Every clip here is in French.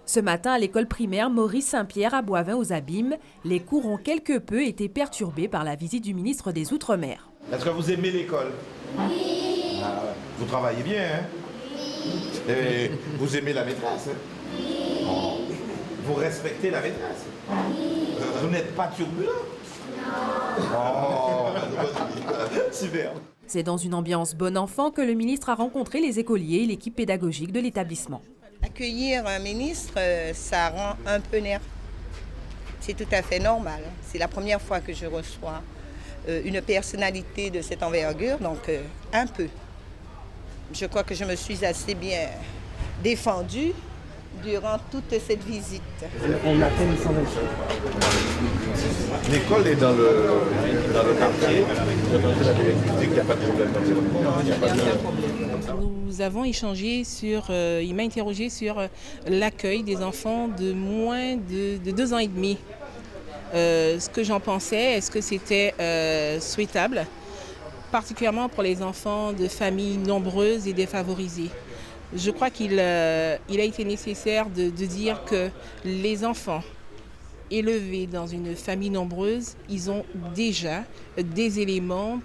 Ce matin, à l'école primaire Maurice Saint-Pierre à Boivin aux Abîmes, les cours ont quelque peu été perturbés par la visite du ministre des Outre-mer. Est-ce que vous aimez l'école? Oui. Ah, vous travaillez bien, hein? Oui. Et vous aimez la maîtresse? Oui. Oh. Vous respectez la maîtresse? Oui. Vous n'êtes pas turbulent? Non. Oh. Super. C'est dans une ambiance bon enfant que le ministre a rencontré les écoliers et l'équipe pédagogique de l'établissement. Accueillir un ministre, ça rend un peu nerveux. C'est tout à fait normal. C'est la première fois que je reçois une personnalité de cette envergure, donc un peu. Je crois que je me suis assez bien défendue durant toute cette visite. On a fait une 127. L'école est dans le quartier. Il n'y a pas de problème d'environnement. Nous avons échangé il m'a interrogé sur l'accueil des enfants de moins de 2 ans et demi. Ce que j'en pensais, est-ce que c'était souhaitable, particulièrement pour les enfants de familles nombreuses et défavorisées. Je crois qu'il a été nécessaire de dire que les enfants élevés dans une famille nombreuse, ils ont déjà des éléments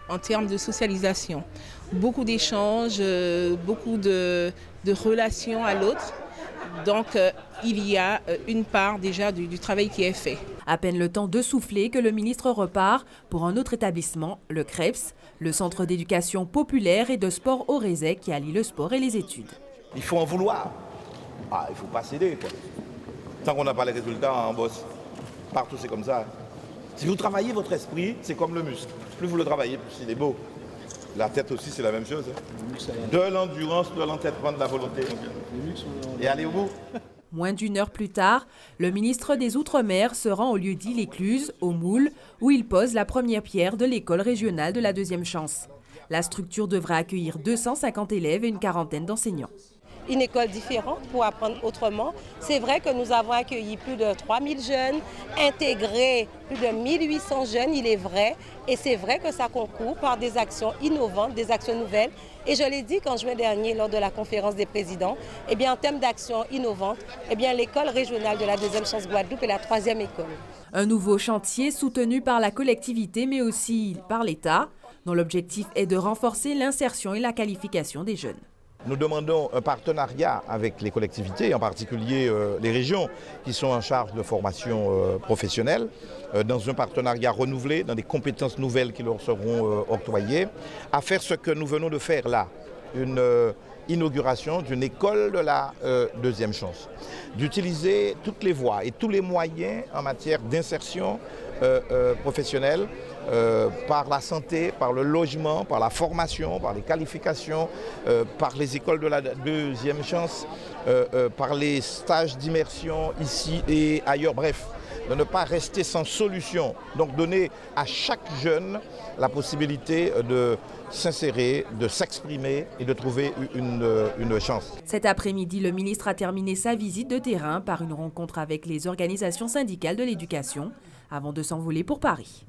en termes de socialisation. Beaucoup d'échanges, beaucoup de relations à l'autre. Donc, il y a une part déjà du travail qui est fait. À peine le temps de souffler que le ministre repart pour un autre établissement, le CREPS, le centre d'éducation populaire et de sport Orézais qui allie le sport et les études. Il faut en vouloir. Ah, il ne faut pas céder, quoi. Tant qu'on n'a pas les résultats, on bosse. Partout, c'est comme ça. Si vous travaillez votre esprit, c'est comme le muscle. Plus vous le travaillez, plus il est beau. La tête aussi, c'est la même chose. De l'endurance, de l'entêtement, de la volonté. Et allez au bout. Moins d'une heure plus tard, le ministre des Outre-mer se rend au lieu-dit l'Écluse, au Moule, où il pose la première pierre de l'école régionale de la deuxième chance. La structure devrait accueillir 250 élèves et une quarantaine d'enseignants. Une école différente pour apprendre autrement. C'est vrai que nous avons accueilli plus de 3000 jeunes, intégré plus de 1800 jeunes, il est vrai. Et c'est vrai que ça concourt par des actions innovantes, des actions nouvelles. Et je l'ai dit en juin dernier lors de la conférence des présidents, en termes d'actions innovantes, l'école régionale de la deuxième chance Guadeloupe est la 3e école. Un nouveau chantier soutenu par la collectivité mais aussi par l'État, dont l'objectif est de renforcer l'insertion et la qualification des jeunes. Nous demandons un partenariat avec les collectivités, en particulier les régions qui sont en charge de formation professionnelle, dans un partenariat renouvelé, dans des compétences nouvelles qui leur seront octroyées, à faire ce que nous venons de faire là, une inauguration d'une école de la deuxième chance, d'utiliser toutes les voies et tous les moyens en matière d'insertion professionnelle, par la santé, par le logement, par la formation, par les qualifications, par les écoles de la deuxième chance, par les stages d'immersion ici et ailleurs, bref, de ne pas rester sans solution. Donc donner à chaque jeune la possibilité de s'insérer, de s'exprimer et de trouver une chance. Cet après-midi, le ministre a terminé sa visite de terrain par une rencontre avec les organisations syndicales de l'éducation avant de s'envoler pour Paris.